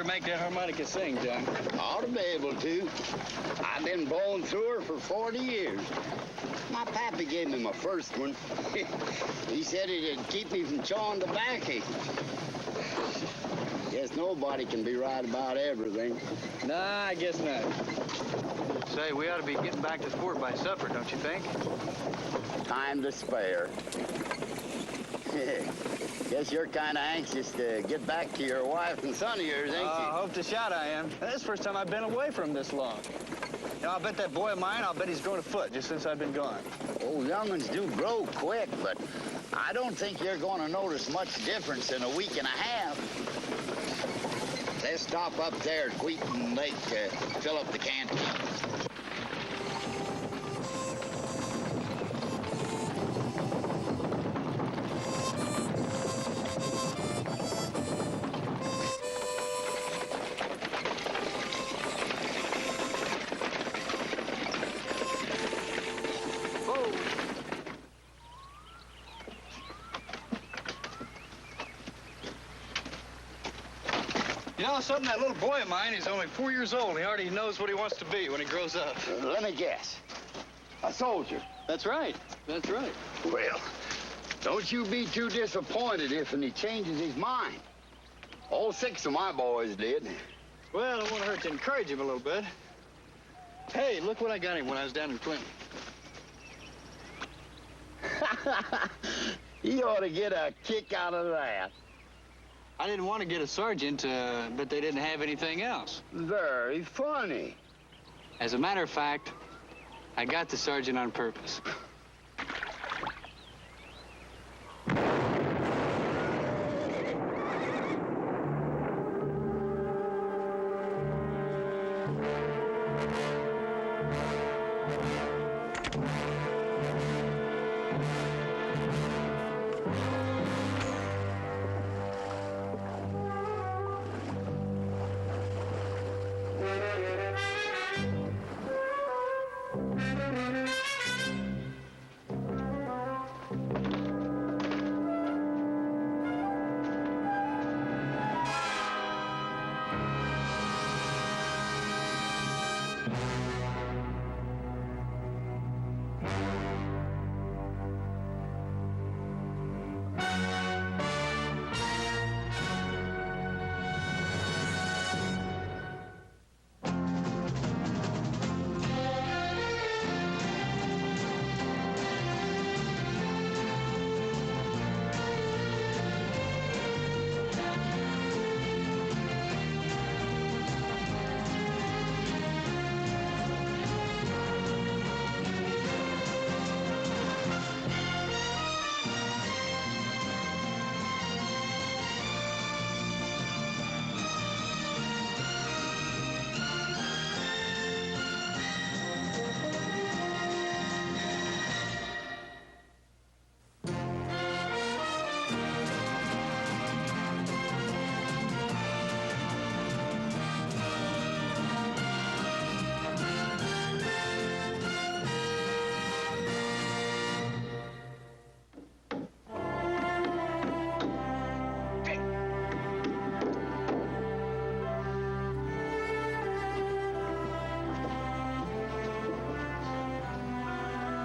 ever make that harmonica sing, John? Ought to be able to. I've been blowing through her for 40 years. My pappy gave me my first one. He said it'd keep me from chawing tobacco. Guess nobody can be right about everything. Nah, I guess not. Say, we ought to be getting back to the fort by supper, don't you think? Time to spare. Guess you're kind of anxious to get back to your wife and son of yours, ain't you? I hope to shout I am. That's the first time I've been away from this long. You know, I'll bet that boy of mine, I'll bet he's grown a foot just since I've been gone. Oh, young'uns do grow quick, but I don't think you're going to notice much difference in a week and a half. Let's stop up there at Wheaton Lake to fill up the canteen. You know something, that little boy of mine, he's only 4 years old. He already knows what he wants to be when he grows up. Let me guess. A soldier. That's right. That's right. Well, don't you be too disappointed if he changes his mind. All 6 of my boys did. Well, it won't hurt to encourage him a little bit. Hey, look what I got him when I was down in Clinton. He ought to get a kick out of that. I didn't want to get a sergeant, but they didn't have anything else. Very funny. As a matter of fact, I got the sergeant on purpose.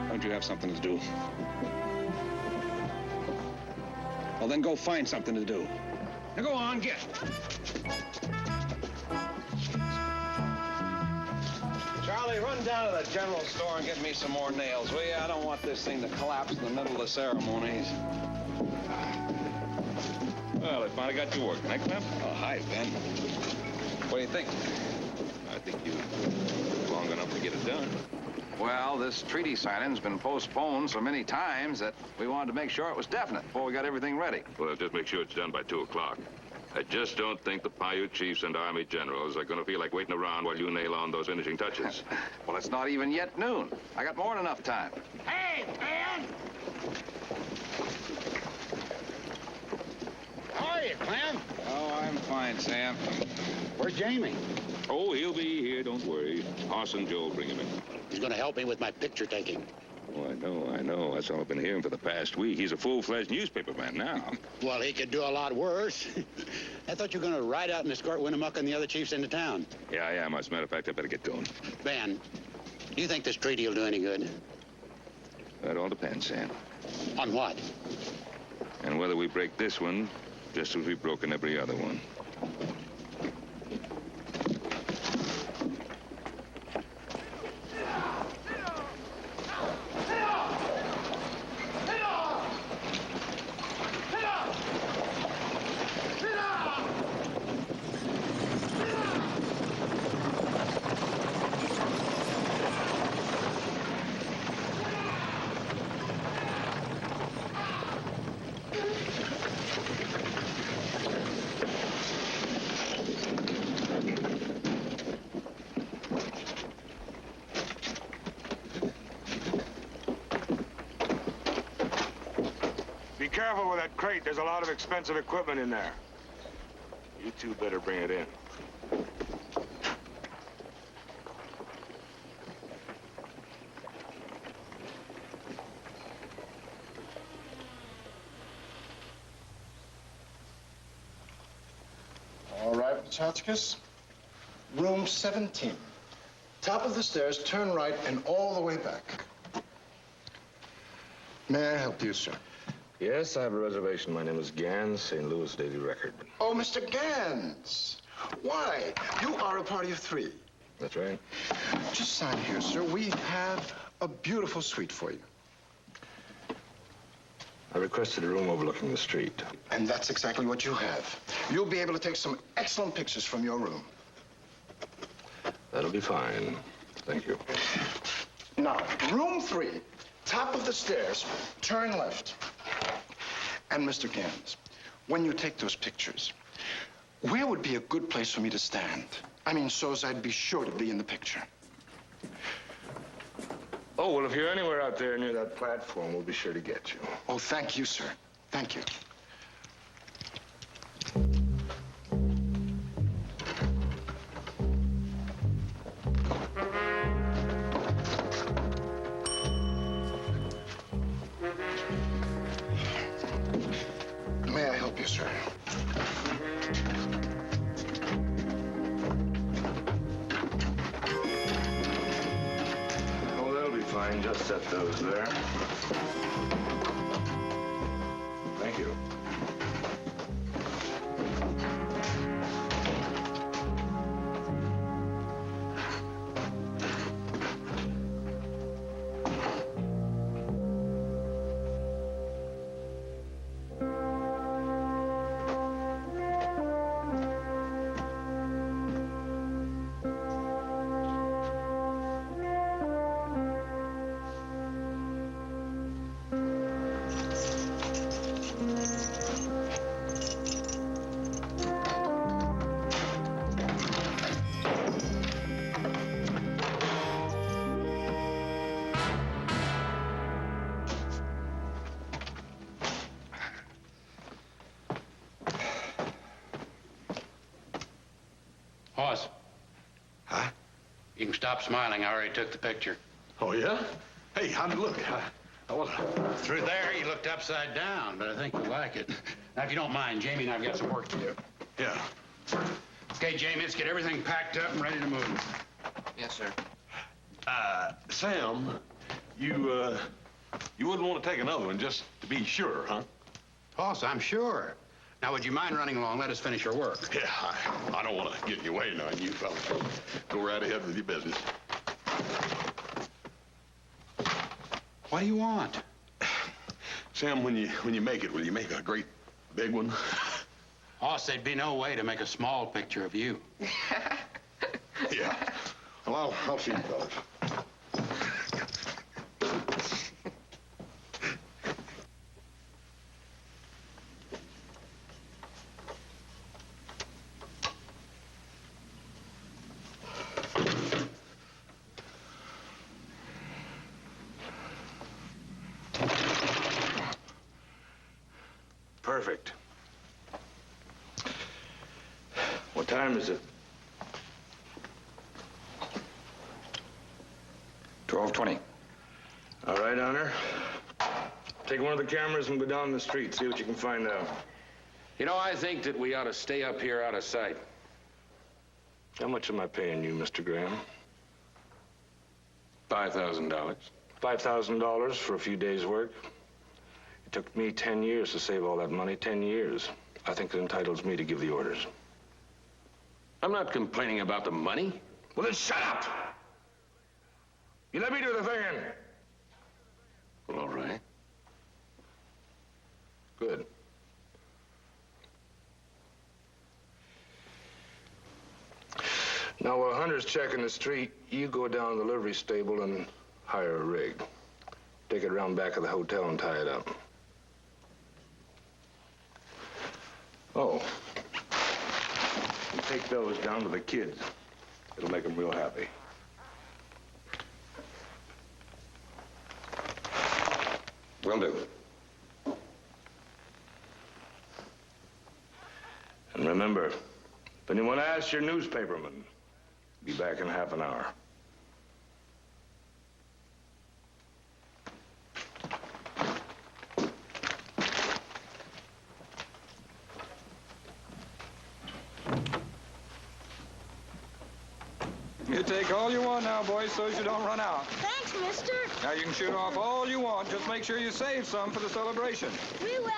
Don't you have something to do? Well, then go find something to do. Now go on, get. Charlie, run down to the general store and get me some more nails, will you? I don't want this thing to collapse in the middle of the ceremonies. Well, I finally got you working, eh, Clem? Oh, hi, Ben. What do you think? I think you took long enough to get it done. Well, this treaty signing's been postponed so many times that we wanted to make sure it was definite before we got everything ready. Well, just make sure it's done by 2 o'clock. I just don't think the Paiute chiefs and army generals are going to feel like waiting around while you nail on those finishing touches. Well, it's not even yet noon. I got more than enough time. Hey, man! How are you, Clem? Oh, I'm fine, Sam. Where's Jamie? Oh, he'll be here, don't worry. Hoss and Joe will bring him in. He's going to help me with my picture taking. Oh, I I know. That's all I've been hearing for the past week. He's a full-fledged newspaper man now. Well, he could do a lot worse. I thought you were going to ride out and escort Winnemucca and the other chiefs into town. Yeah, I am. As a matter of fact, I better get going. Ben, do you think this treaty will do any good? That all depends, Sam. On what? And whether we break this one, just as we've broken every other one. Be careful with that crate. There's a lot of expensive equipment in there. You two better bring it in. All right, Hotchkiss. Room 17. Top of the stairs, turn right, and all the way back. May I help you, sir? Yes, I have a reservation. My name is Gans, St. Louis Daily Record. Oh, Mr. Gans. Why? You are a party of three. That's right. Just sign here, sir. We have a beautiful suite for you. I requested a room overlooking the street. And that's exactly what you have. You'll be able to take some excellent pictures from your room. That'll be fine. Thank you. Now, room 3, top of the stairs, turn left. And Mr. Gans, when you take those pictures, where would be a good place for me to stand? I mean, so as I'd be sure to be in the picture. Oh, well, if you're anywhere out there near that platform, we'll be sure to get you. Oh, thank you, sir. Thank you. May I help you, sir? Oh, that'll be fine. Just set those there. Thank you. Hoss. Huh? You can stop smiling. I already took the picture. Oh, yeah? Hey, how'd it look? Through there, you looked upside down, but I think you'll like it. Now, if you don't mind, Jamie and I've got some work to do. Yeah. Okay, Jamie, let's get everything packed up and ready to move. Yes, sir. Sam, you wouldn't want to take another one just to be sure, huh? Hoss, I'm sure. Now, would you mind running along? Let us finish our work. Yeah, I don't want to get in your way now, you fellas. Go right ahead with your business. What do you want? Sam, when you make it, will you make a great big one? Hoss, there'd be no way to make a small picture of you. Yeah. Well, I'll see you fellas. Perfect. What time is it? 12:20. All right. right, Hunter. Take one of the cameras and go down the street, see what you can find out. You know, I think that we ought to stay up here out of sight. How much am I paying you, Mr. Graham? $5,000. $5,000 for a few days' work? It took me 10 years to save all that money, 10 years. I think it entitles me to give the orders. I'm not complaining about the money. Well, then shut up! You let me do the thing. Well, all right. Good. Now, while Hunter's checking the street, you go down to the livery stable and hire a rig. Take it around back of the hotel and tie it up. Oh. You take those down to the kids. It'll make them real happy. Will do. And remember, if anyone asks your newspaperman, be back in half an hour. You take all you want now, boys, so as you don't run out. Thanks, mister. Now, you can shoot off all you want. Just make sure you save some for the celebration. We will.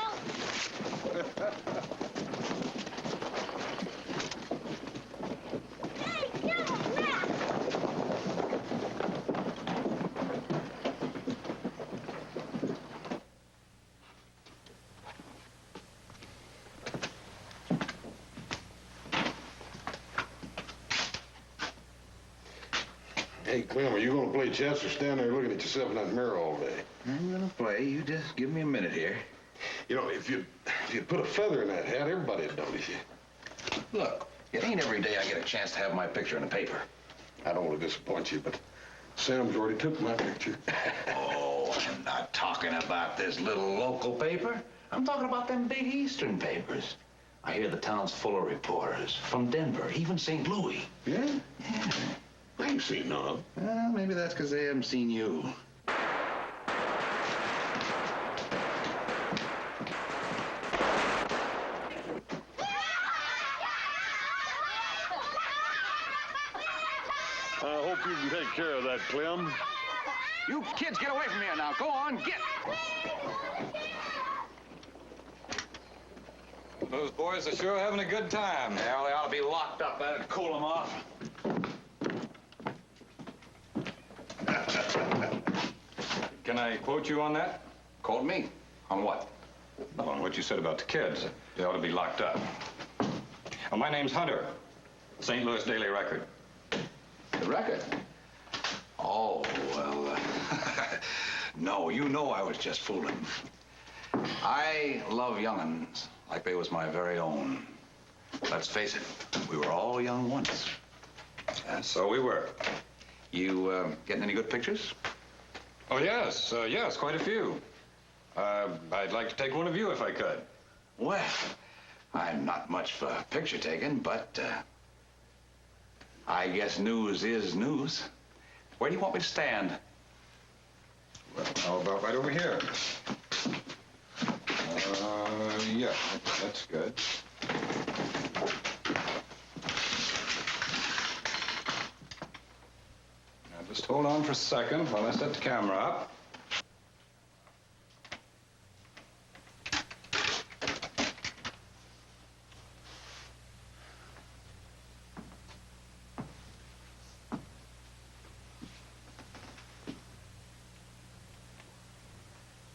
Hey, no, Matt! Hey, Clem, are you going to play chess or stand there looking at yourself in that mirror all day? I'm gonna play. You just give me a minute here. You know, if you'd put a feather in that hat, everybody'd notice you. Look, it ain't every day I get a chance to have my picture in the paper. I don't want to disappoint you, but Sam's already took my picture. Oh, I'm not talking about this little local paper. I'm talking about them big Eastern papers. I hear the town's full of reporters from Denver, even St. Louis. Yeah? Yeah. I ain't seen none of them. Well, maybe that's because they haven't seen you. I hope you can take care of that, Clem. You kids, get away from here now. Go on, get. Those boys are sure having a good time. Yeah, they ought to be locked up. That'd cool them off. Can I quote you on that? Quote me? On what? On what you said about the kids. They ought to be locked up. Well, my name's Hunter, St. Louis Daily Record. The Record? Oh, well, no, you know I was just fooling. I love young'uns like they was my very own. Let's face it, we were all young once. And so we were. You getting any good pictures? Oh, yes, yes, quite a few. I'd like to take one of you if I could. Well, I'm not much for picture taking, but I guess news is news. Where do you want me to stand? Well, how about right over here? Yeah, that's good. Now, just hold on for a second while I set the camera up.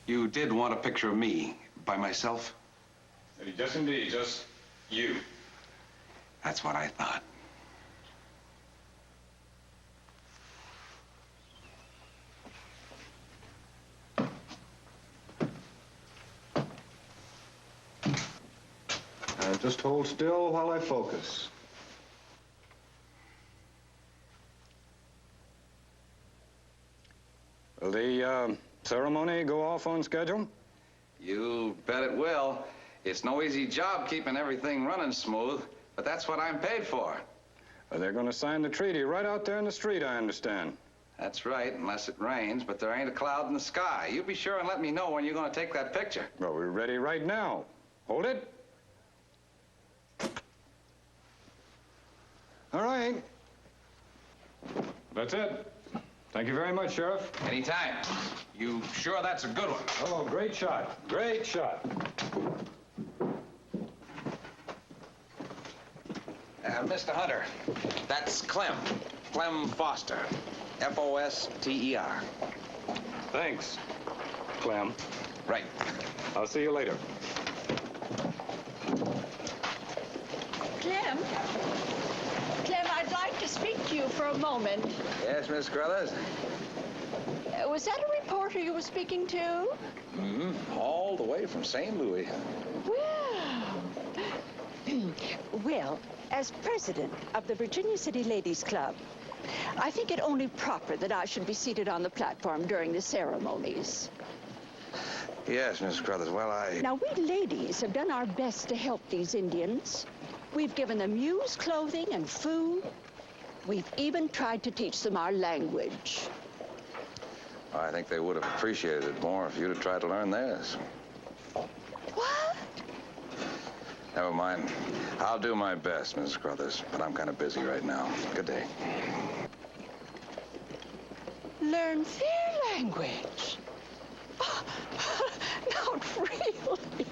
You did want a picture of me by myself? Just indeed, just you. That's what I thought. Just hold still while I focus. Will the ceremony go off on schedule? You bet it will. It's no easy job keeping everything running smooth, but that's what I'm paid for. They're going to sign the treaty right out there in the street, I understand. That's right, unless it rains, but there ain't a cloud in the sky. You be sure and let me know when you're going to take that picture. Well, we're ready right now. Hold it. All right. That's it. Thank you very much, Sheriff. Anytime. You sure that's a good one? Oh, great shot. Great shot. Mr. Hunter, that's Clem. Clem Foster. F-O-S-T-E-R. Thanks, Clem. Right. I'll see you later. Clem? Clem, I'd like to speak to you for a moment. Yes, Miss Crothers? Was that a reporter you were speaking to? Mm-hmm. All the way from St. Louis. Well, as president of the Virginia City Ladies Club, I think it only proper that I should be seated on the platform during the ceremonies. Yes, Miss Crothers. Well, Now, we ladies have done our best to help these Indians. We've given them used clothing and food. We've even tried to teach them our language. I think they would have appreciated it more if you'd have tried to learn theirs. What? Never mind. I'll do my best, Mrs. Crothers, but I'm kind of busy right now. Good day. Learn their language? Oh, not really.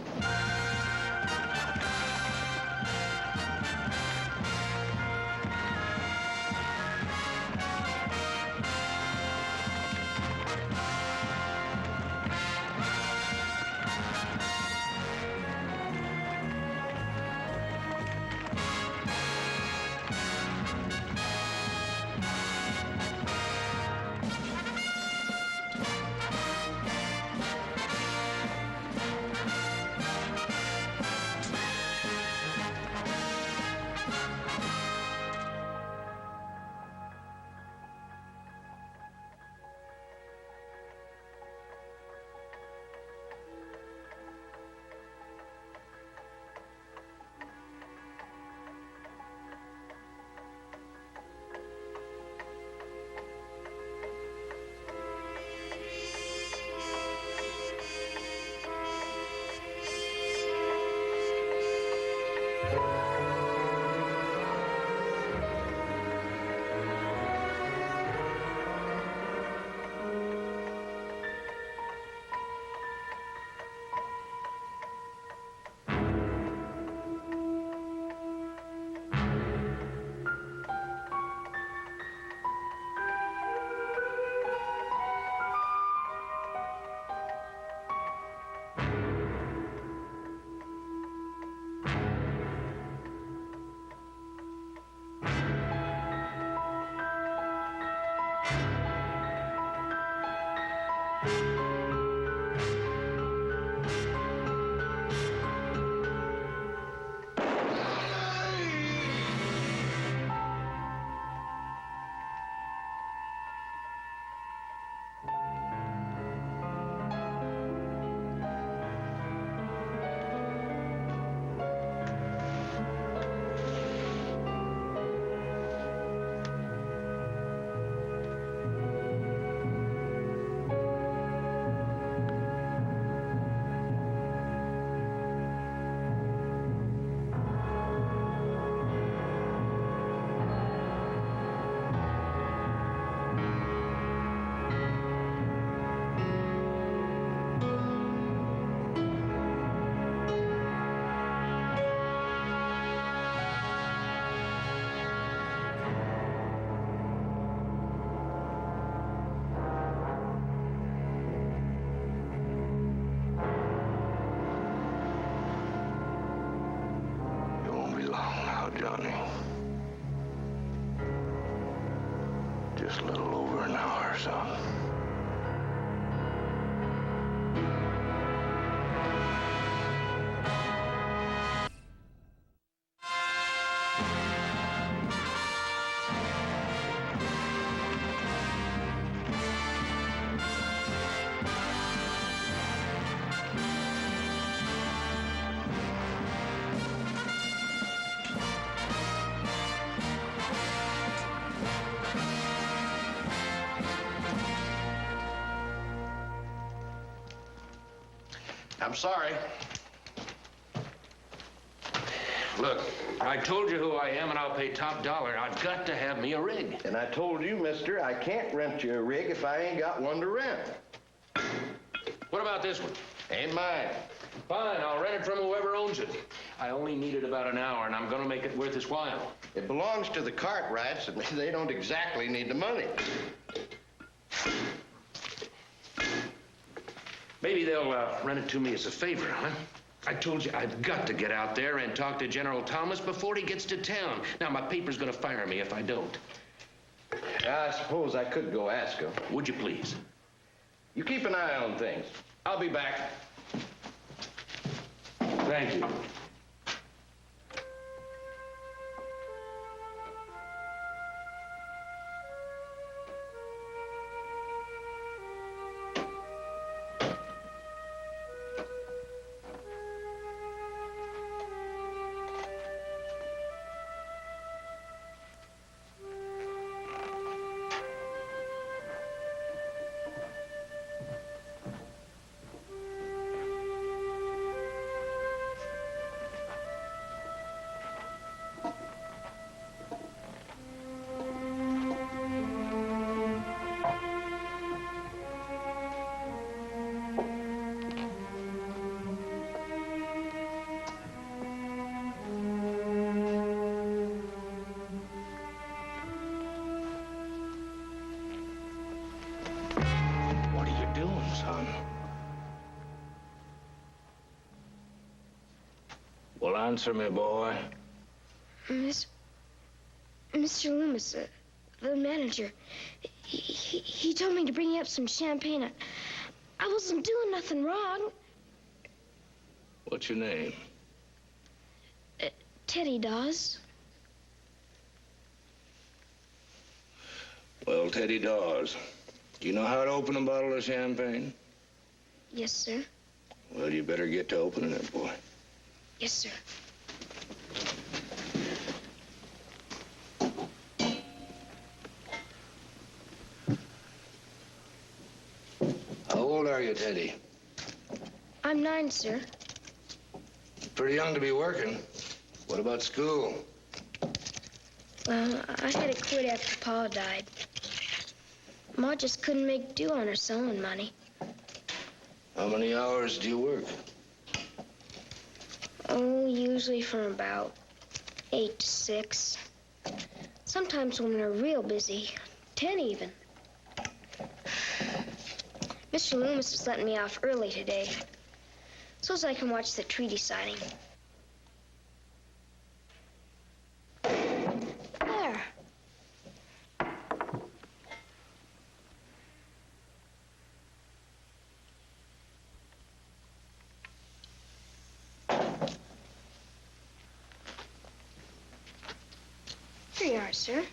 Johnny. Just a little over an hour, son. I'm sorry. Look, I told you who I am, and I'll pay top dollar. I've got to have me a rig. And I told you, mister, I can't rent you a rig if I ain't got one to rent. What about this one? Ain't mine. Fine, I'll rent it from whoever owns it. I only need it about an hour, and I'm gonna make it worth its while. It belongs to the Cartwrights, and they don't exactly need the money. Maybe they'll rent it to me as a favor, huh? I told you I've got to get out there and talk to General Thomas before he gets to town. Now, my paper's gonna fire me if I don't. I suppose I could go ask him. Would you please? You keep an eye on things. I'll be back. Thank you. Well, answer me, boy. Mr. Loomis, the manager, he told me to bring you up some champagne. I wasn't doing nothing wrong. What's your name? Teddy Dawes. Well, Teddy Dawes, do you know how to open a bottle of champagne? Yes, sir. Well, you better get to opening it, boy. Yes, sir. How old are you, Teddy? I'm 9, sir. Pretty young to be working. What about school? Well, I had to quit after Pa died. Ma just couldn't make do on her sewing money. How many hours do you work? Oh, usually from about 8 to 6. Sometimes when we're real busy, 10 even. Mr. Loomis is letting me off early today, so as I can watch the treaty signing. There. Here you are, sir.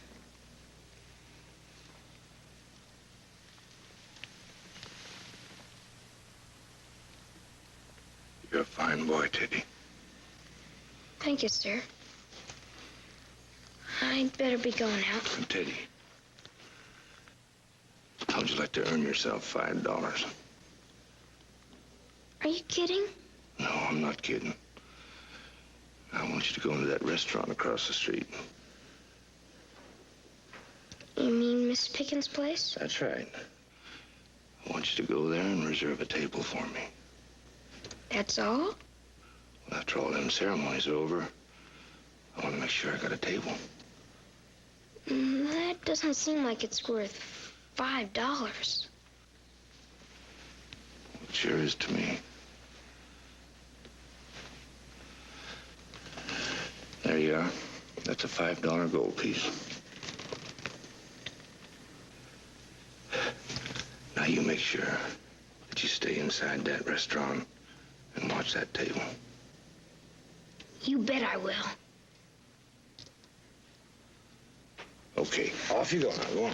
You're a fine boy, Teddy. Thank you, sir. I'd better be going out. And Teddy, how'd you like to earn yourself $5? Are you kidding? No, I'm not kidding. I want you to go into that restaurant across the street. You mean Miss Pickens' place? That's right. I want you to go there and reserve a table for me. That's all? Well, after all them ceremonies are over, I want to make sure I got a table. That doesn't seem like it's worth $5. It sure is to me. There you are. That's a $5 gold piece. Now you make sure that you stay inside that restaurant and watch that table. You bet I will. Okay, off you go now. Go on.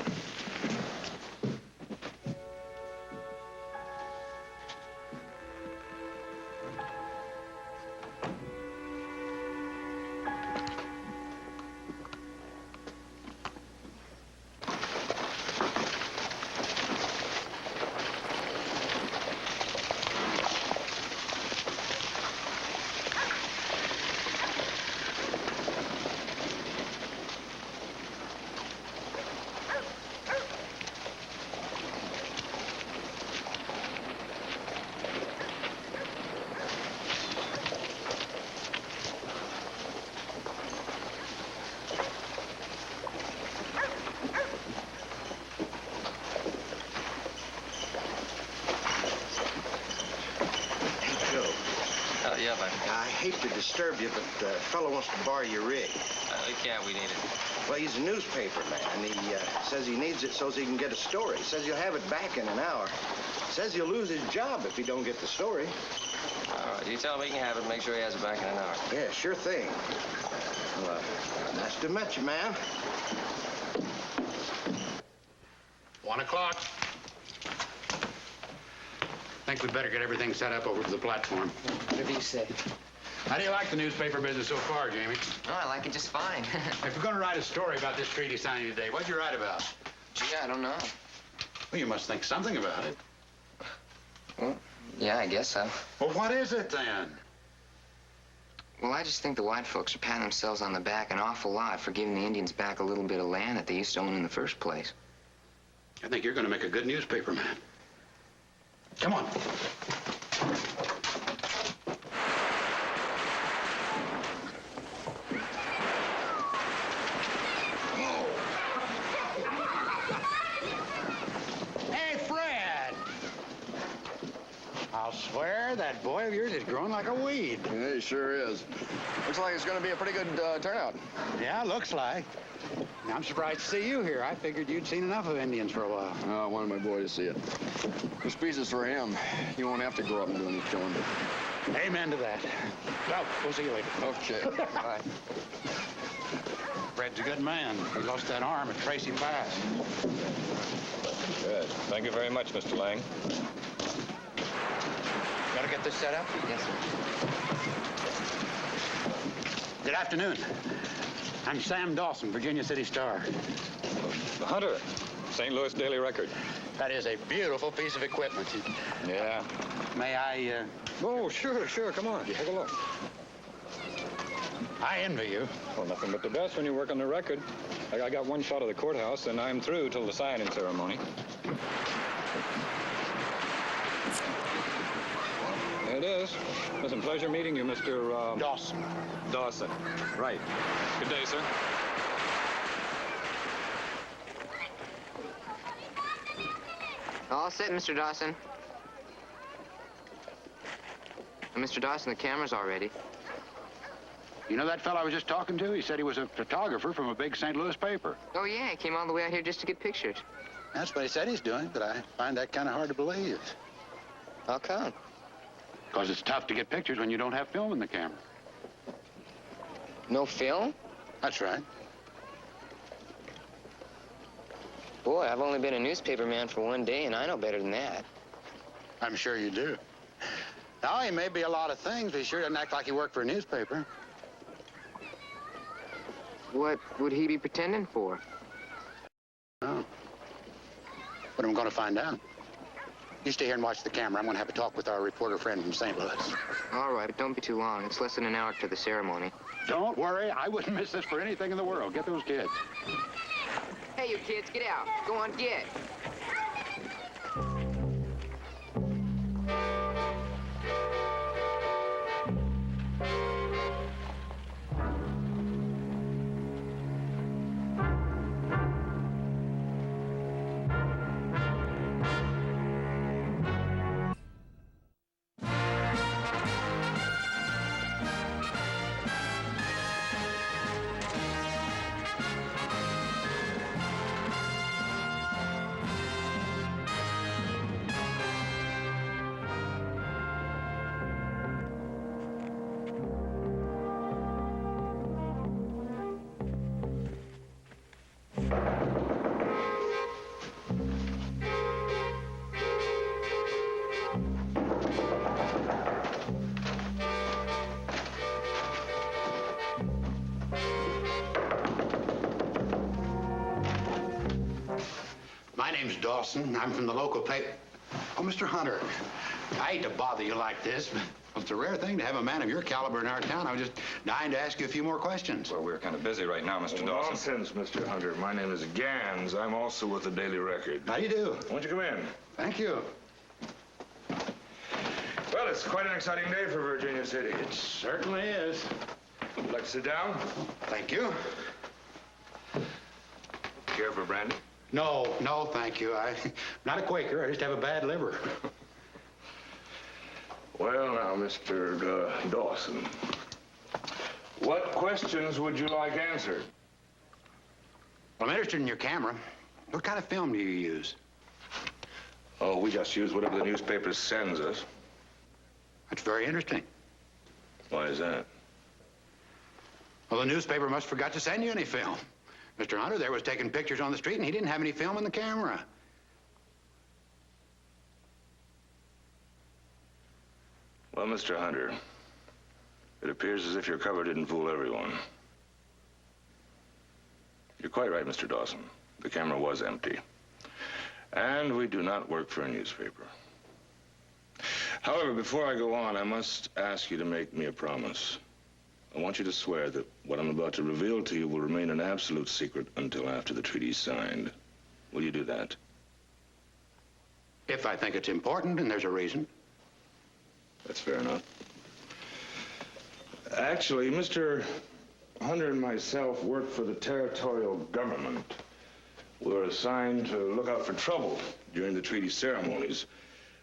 Yeah, bud. I hate to disturb you, but a fellow wants to borrow your rig. We can't. We need it. Well, he's a newspaper man. He says he needs it so he can get a story. Says he'll have it back in an hour. Says he'll lose his job if he don't get the story. All right. You tell him he can have it. Make sure he has it back in an hour. Yeah, sure thing. Well, nice to meet you, man. 1 o'clock. Think we'd better get everything set up over to the platform. Whatever you say. How do you like the newspaper business so far, Jamie? Oh, I like it just fine. If we're going to write a story about this treaty signing today, what'd you write about? Gee, I don't know. Well, you must think something about it. Well, yeah, I guess so. Well, what is it, then? Well, I just think the white folks are patting themselves on the back an awful lot for giving the Indians back a little bit of land that they used to own in the first place. I think you're going to make a good newspaper man. Come on. Hey, Fred! I'll swear that boy of yours is growing like a weed. Yeah, he sure is. Looks like it's going to be a pretty good turnout. Yeah, looks like. I'm surprised to see you here. I figured you'd seen enough of Indians for a while. Oh, I wanted my boy to see it. This piece is for him. He won't have to grow up and do any killing. Amen to that. Well, we'll see you later. Okay. Bye. Fred's a good man. He lost that arm at Tracy Pass. Good. Thank you very much, Mr. Lang. Gotta get this set up? Yes, sir. Good afternoon. I'm Sam Dawson, Virginia City Star. Hunter, St. Louis Daily Record. That is a beautiful piece of equipment. Yeah. May I, Oh, sure. Come on. Take a look. I envy you. Well, nothing but the best when you work on the record. I got one shot of the courthouse, and I'm through till the signing ceremony. There it is. Listen, pleasure meeting you, Mr. Dawson. Dawson. Right. Good day, sir. All set, Mr. Dawson. Mr. Dawson, the camera's all ready. You know that fellow I was just talking to? He said he was a photographer from a big St. Louis paper. Oh, yeah, he came all the way out here just to get pictures. That's what he said he's doing, but I find that kind of hard to believe. How come? Because it's tough to get pictures when you don't have film in the camera. No film? That's right. Boy, I've only been a newspaper man for 1 day, and I know better than that. I'm sure you do. Now, he may be a lot of things, but he sure doesn't act like he worked for a newspaper. What would he be pretending for? Oh. But I'm going to find out. You stay here and watch the camera. I'm going to have a talk with our reporter friend from St. Louis. All right, but don't be too long. It's less than an hour to the ceremony. Don't worry. I wouldn't miss this for anything in the world. Get those kids. Hey, you kids, get out. Go on, get. My name's Dawson. I'm from the local paper. Oh, Mr. Hunter, I hate to bother you like this, but it's a rare thing to have a man of your caliber in our town. I was just dying to ask you a few more questions. Well, we're kind of busy right now, Mr. Dawson. Nonsense, Mr. Hunter. My name is Gans. I'm also with the Daily Record. How do you do? Won't you come in? Thank you. Well, it's quite an exciting day for Virginia City. It certainly is. Would you like to sit down? Thank you. Care for brandy? No, thank you. I'm not a Quaker. I just have a bad liver. Well, now, Mr. Dawson, what questions would you like answered? Well, I'm interested in your camera. What kind of film do you use? Oh, we just use whatever the newspaper sends us. That's very interesting. Why is that? Well, the newspaper must have forgot to send you any film. Mr. Hunter there was taking pictures on the street, and he didn't have any film in the camera. Well, Mr. Hunter, it appears as if your cover didn't fool everyone. You're quite right, Mr. Dawson. The camera was empty. And we do not work for a newspaper. However, before I go on, I must ask you to make me a promise. I want you to swear that what I'm about to reveal to you will remain an absolute secret until after the treaty's signed. Will you do that? If I think it's important and there's a reason. That's fair enough. Actually, Mr. Hunter and myself work for the territorial government. We were assigned to look out for trouble during the treaty ceremonies.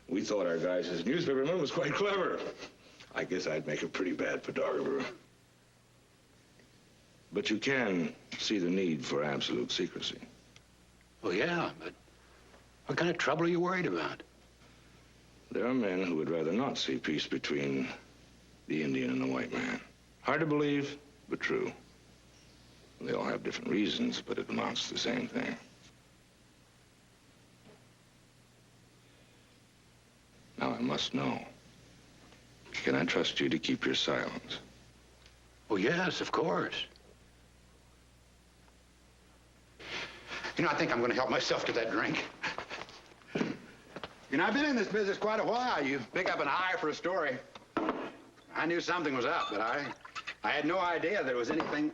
We thought our guy, as newspaperman, was quite clever. I guess I'd make a pretty bad photographer. But you can see the need for absolute secrecy. Well, yeah, but what kind of trouble are you worried about? There are men who would rather not see peace between the Indian and the white man. Hard to believe, but true. They all have different reasons, but it amounts to the same thing. Now, I must know. Can I trust you to keep your silence? Well, yes, of course. You know, I think I'm going to help myself to that drink. You know, I've been in this business quite a while. You pick up an eye for a story. I knew something was up, but I had no idea there was anything.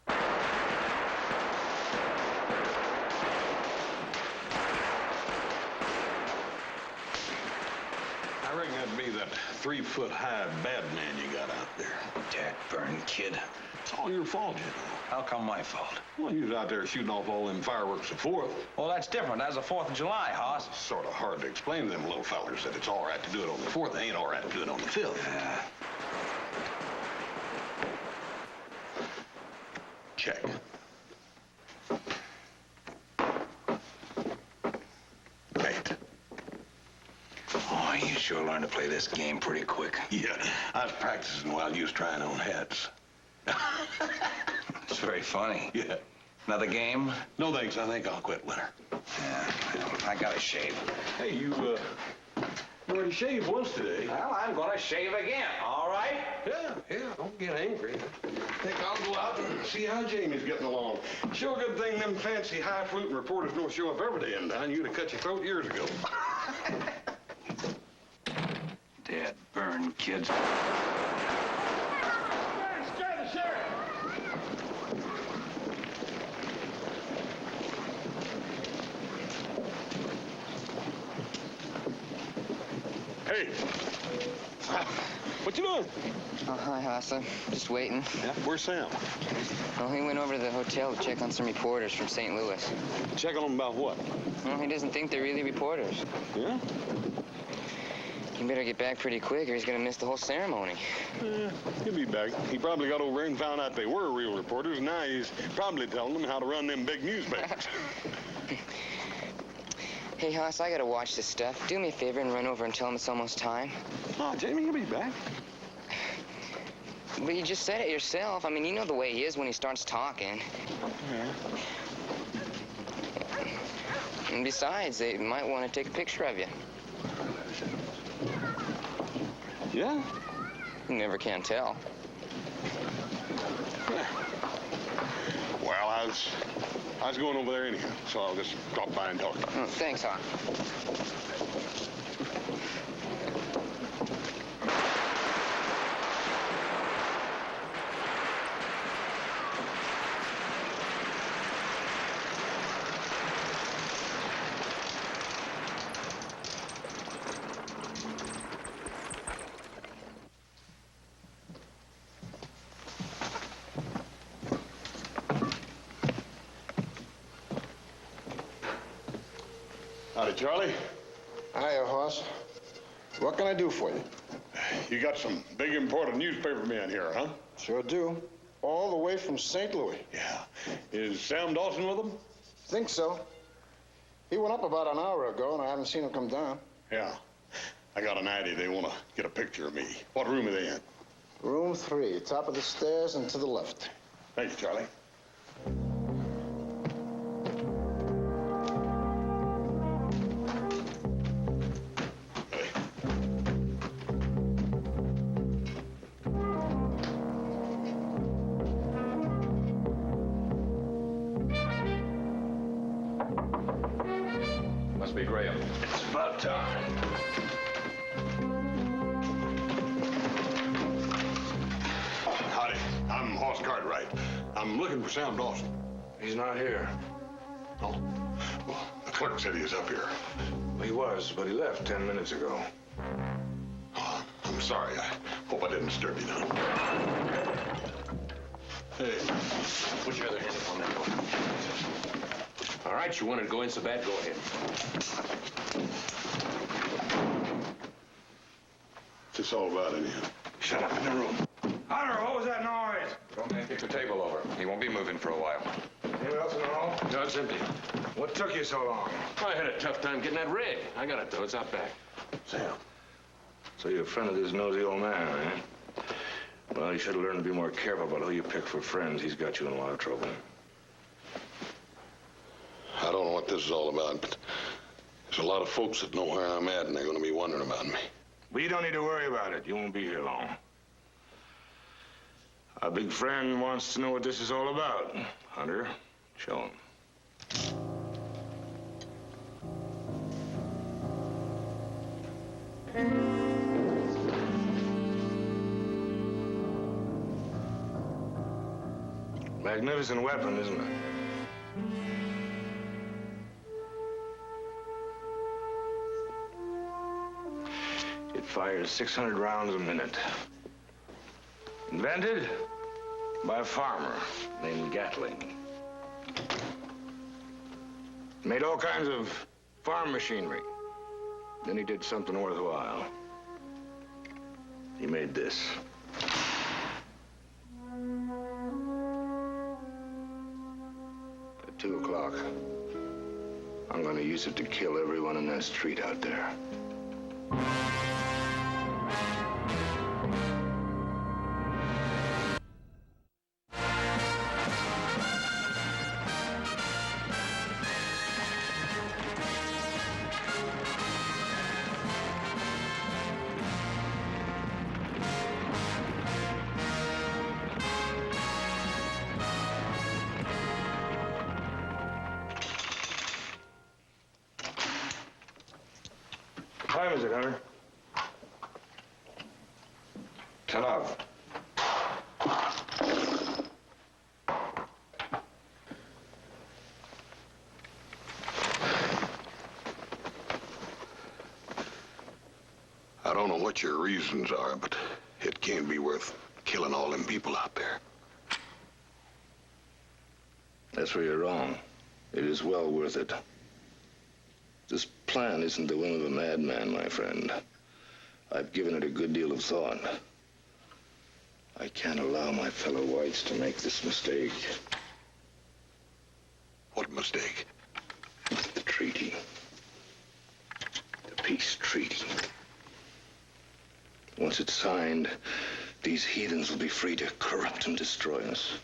I reckon that'd be that 3-foot-high bad man you got out there. Dad burn, kid. It's all your fault, you know. How come my fault? Well, you was out there shooting off all them fireworks the 4th. Well, that's different. That's the 4th of July, Hoss. It's sort of hard to explain to them little fellers that it's all right to do it on the 4th. It ain't all right to do it on the 5th. Check. Mate. Oh, you sure learned to play this game pretty quick. Yeah, I was practicing while you was trying on hats. It's very funny. Yeah. Another game? No thanks. I think I'll quit, Winter. Yeah, I gotta shave. Hey, you already shaved once today. Well, I'm gonna shave again, all right? Yeah, don't get angry. I think I'll go out and see how Jamie's getting along. Sure good thing them fancy high-fluting reporters don't show up every day in town. You'd have cut your throat years ago. Dad burn, kids. Hey, what you doing? Oh, hi, Hossa. Just waiting. Yeah, where's Sam? Well, he went over to the hotel to check on some reporters from St. Louis. Check on them about what? Well, he doesn't think they're really reporters. Yeah? You better get back pretty quick or he's gonna miss the whole ceremony. Yeah, he'll be back. He probably got over here and found out they were real reporters, and now he's probably telling them how to run them big newspapers. Hey, Hoss, I gotta watch this stuff. Do me a favor and run over and tell him it's almost time. Oh, Jamie, he'll be back. But you just said it yourself. I mean, you know the way he is when he starts talking. Yeah. And besides, they might want to take a picture of you. Yeah? You never can tell. Well, I was going over there anyhow, so I'll just drop by and talk to you. Thanks, Hawk. Howdy, Charlie. Hiya, Hoss. What can I do for you? You got some big, important newspaper men here, huh? Sure do. All the way from St. Louis. Yeah. Is Sam Dawson with them? Think so. He went up about an hour ago, and I haven't seen him come down. Yeah. I got an idea. They want to get a picture of me. What room are they in? Room 3, top of the stairs and to the left. Thanks, Charlie. Must be Graham. It's about time. Howdy. I'm Hoss Cartwright. I'm looking for Sam Dawson. He's not here. Oh? Well, the clerk said he was up here. He was, but he left 10 minutes ago. Oh, I'm sorry. I hope I didn't disturb you now. Hey. Put your other hand up on that door. All right, you wanted to go in so bad, go ahead. What's this all about, anyhow? Shut up in the room. Hunter, what was that noise? Don't man kick the table over. He won't be moving for a while. Anyone else in the hall? No, it's empty. What took you so long? I had a tough time getting that rig. I got it, though. It's out back. Sam. So you're a friend of this nosy old man, eh? Well, you should have learned to be more careful about who you pick for friends. He's got you in a lot of trouble. I don't know what this is all about, but there's a lot of folks that know where I'm at, and they're going to be wondering about me. Well, you don't need to worry about it. You won't be here long. Our big friend wants to know what this is all about. Hunter, show him. Magnificent weapon, isn't it? It fires 600 rounds a minute. Invented by a farmer named Gatling. Made all kinds of farm machinery. Then he did something worthwhile. He made this. At 2 o'clock, I'm gonna use it to kill everyone in that street out there. What time is it, Hunter? 10 of. I don't know what your reasons are, but it can't be worth killing all them people out there. That's where you're wrong. It is well worth it. This plan isn't the whim of a madman, my friend. I've given it a good deal of thought. I can't allow my fellow whites to make this mistake. What mistake? The treaty. The peace treaty. Once it's signed, these heathens will be free to corrupt and destroy us.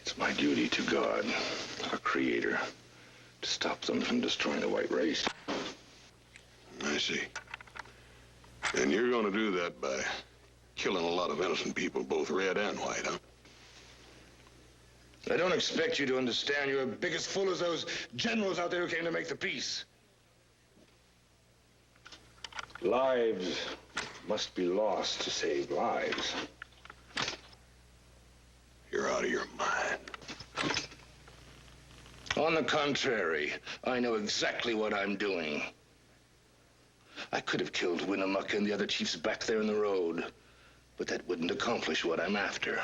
It's my duty to God, our Creator, to stop them from destroying the white race. I see. And you're going to do that by killing a lot of innocent people, both red and white, huh? I don't expect you to understand. You're as big as full as those generals out there who came to make the peace. Lives must be lost to save lives. You're out of your mind. On the contrary, I know exactly what I'm doing. I could have killed Winnemucca and the other chiefs back there in the road, but that wouldn't accomplish what I'm after.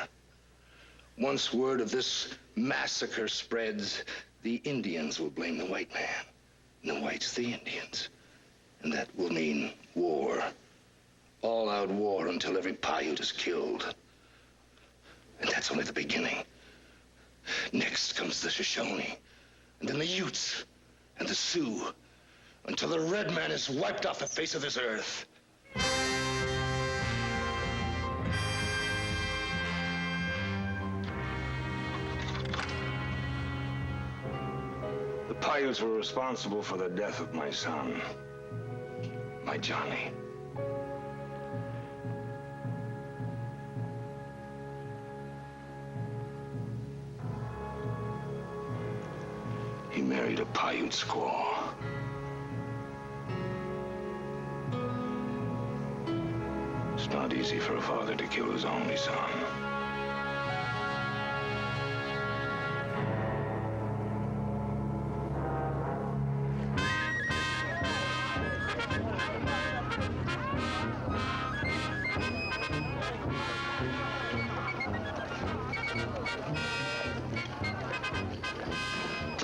Once word of this massacre spreads, the Indians will blame the white man. and the whites the Indians. And that will mean war. All-out war until every Paiute is killed. And that's only the beginning. Next comes the Shoshone, and then the Utes, and the Sioux, until the red man is wiped off the face of this earth. The Paiutes were responsible for the death of my son, my Johnny. He married a Paiute squaw. It's not easy for a father to kill his only son.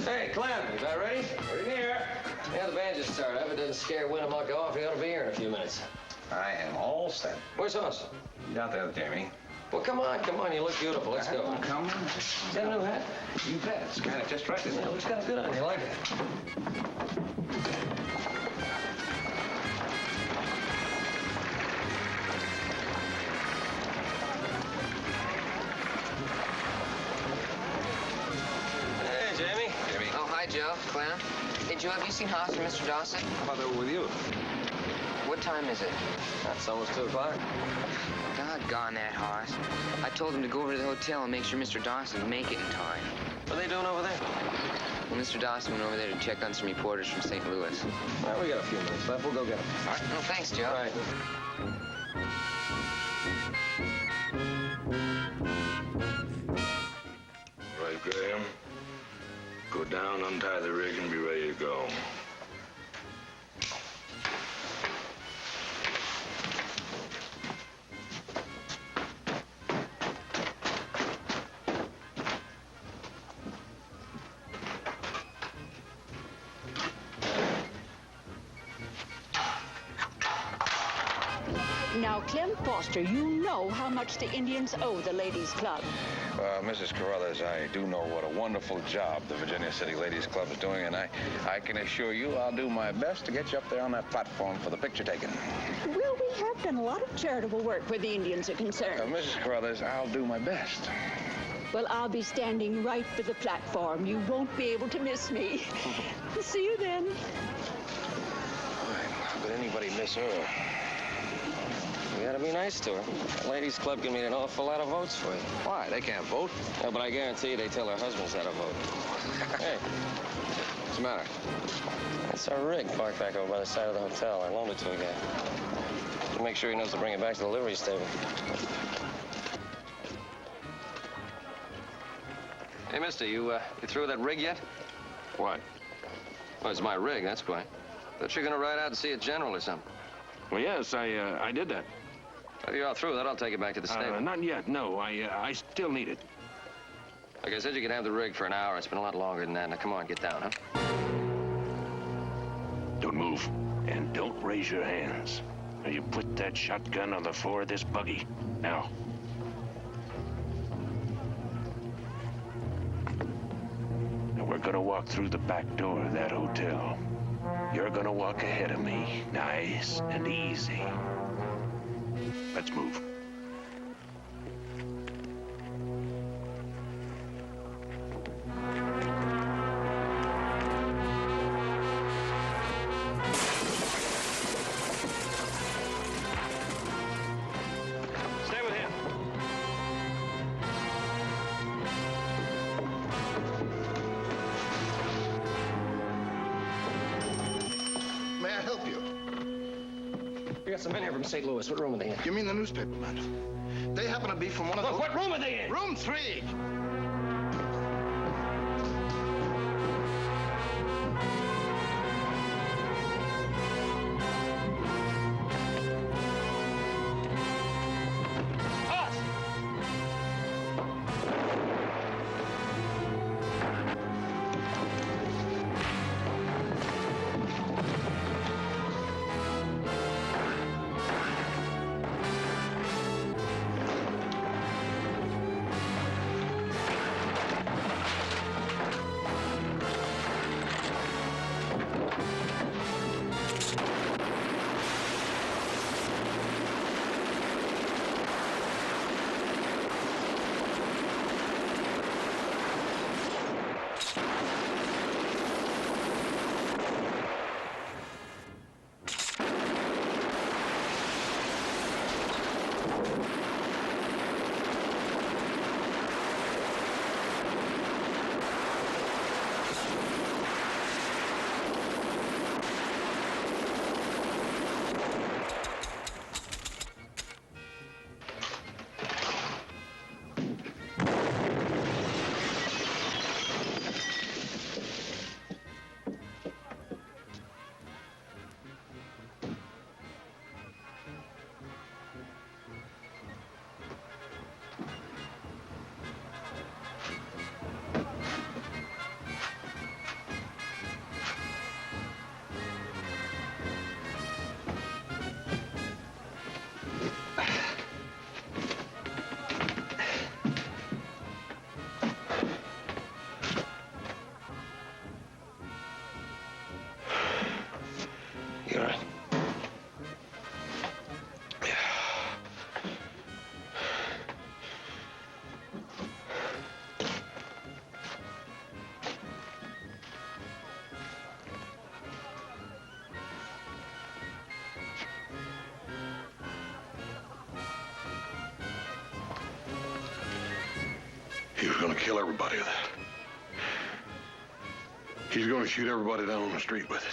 Hey, Clem, you about ready? Pretty near. Yeah, the band just started. If it doesn't scare Winnemucca off, you ought to be here in a few minutes. I am all set. Where's Hoss? Get out there, Jamie. Well, come on, you look beautiful. Let's go. Come on. Is that a new hat? You bet. It's kind of just right, isn't Yeah, it? looks kind of good on you. I like it. Hey, Jamie. Oh, hi, Joe. Clem. Hey, Joe, have you seen Hoss and Mr. Dawson? How about they were with you? What time is it? It's almost 2 o'clock. Doggone that Hoss. I told him to go over to the hotel and make sure Mr. Dawson make it in time. What are they doing over there? Well, Mr. Dawson went over there to check on some reporters from St. Louis. Well, we got a few minutes left. We'll go get them. All right. No, thanks, Joe. All right. Right, Graham? Go down, untie the rig, and be ready to go. Now, Clem Foster, you know how much the Indians owe the Ladies Club. Well, Mrs. Carruthers, I do know what a wonderful job the Virginia City Ladies Club is doing, and I can assure you I'll do my best to get you up there on that platform for the picture taking. Well, we have done a lot of charitable work where the Indians are concerned. Mrs. Carruthers, I'll do my best. Well, I'll be standing right by the platform. You won't be able to miss me. See you then. How could anybody miss her? You gotta be nice to her. The Ladies Club can mean an awful lot of votes for you. Why? They can't vote. No, but I guarantee you they tell their husbands how to vote. Hey, What's the matter? that's our rig parked back over by the side of the hotel. I loaned it to a guy. To make sure he knows to bring it back to the livery stable. Hey, mister, you through with that rig yet? What? Well, it's my rig, that's why. Thought you're gonna ride out and see a general or something. Well, yes, I did that. If you're all through with that, I'll take it back to the stable. Not yet, no. I still need it. Like I said, you can have the rig for an hour. It's been a lot longer than that. Now, come on, get down, huh? Don't move. And don't raise your hands. Now, you put that shotgun on the floor of this buggy. Now. Now, we're gonna walk through the back door of that hotel. You're gonna walk ahead of me, nice and easy. Let's move. Stay with him. May I help you? We got some men here from St. Louis. What room are they in? You mean the newspaper men? They happen to be from one of Look, those... what room are they in? Room 3. You all right? He was gonna kill everybody with that. He's gonna shoot everybody down on the street with it.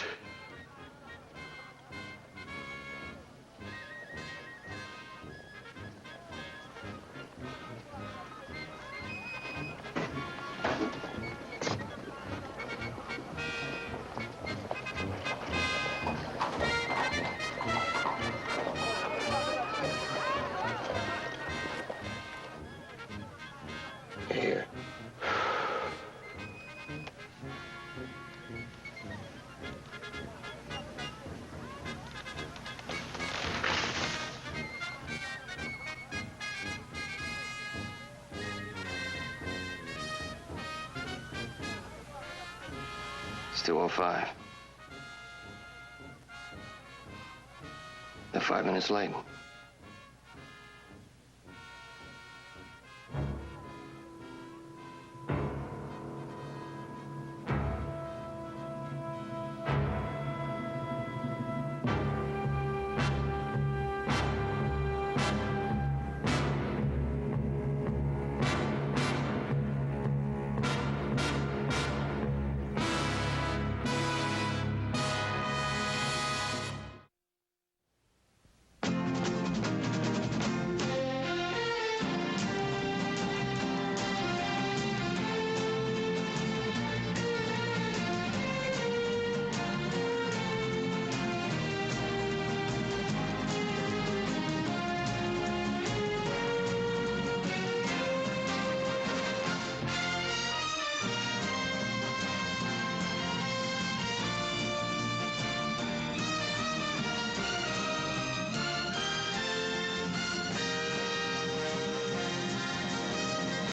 Here. It's 2:05. They're 5 minutes late.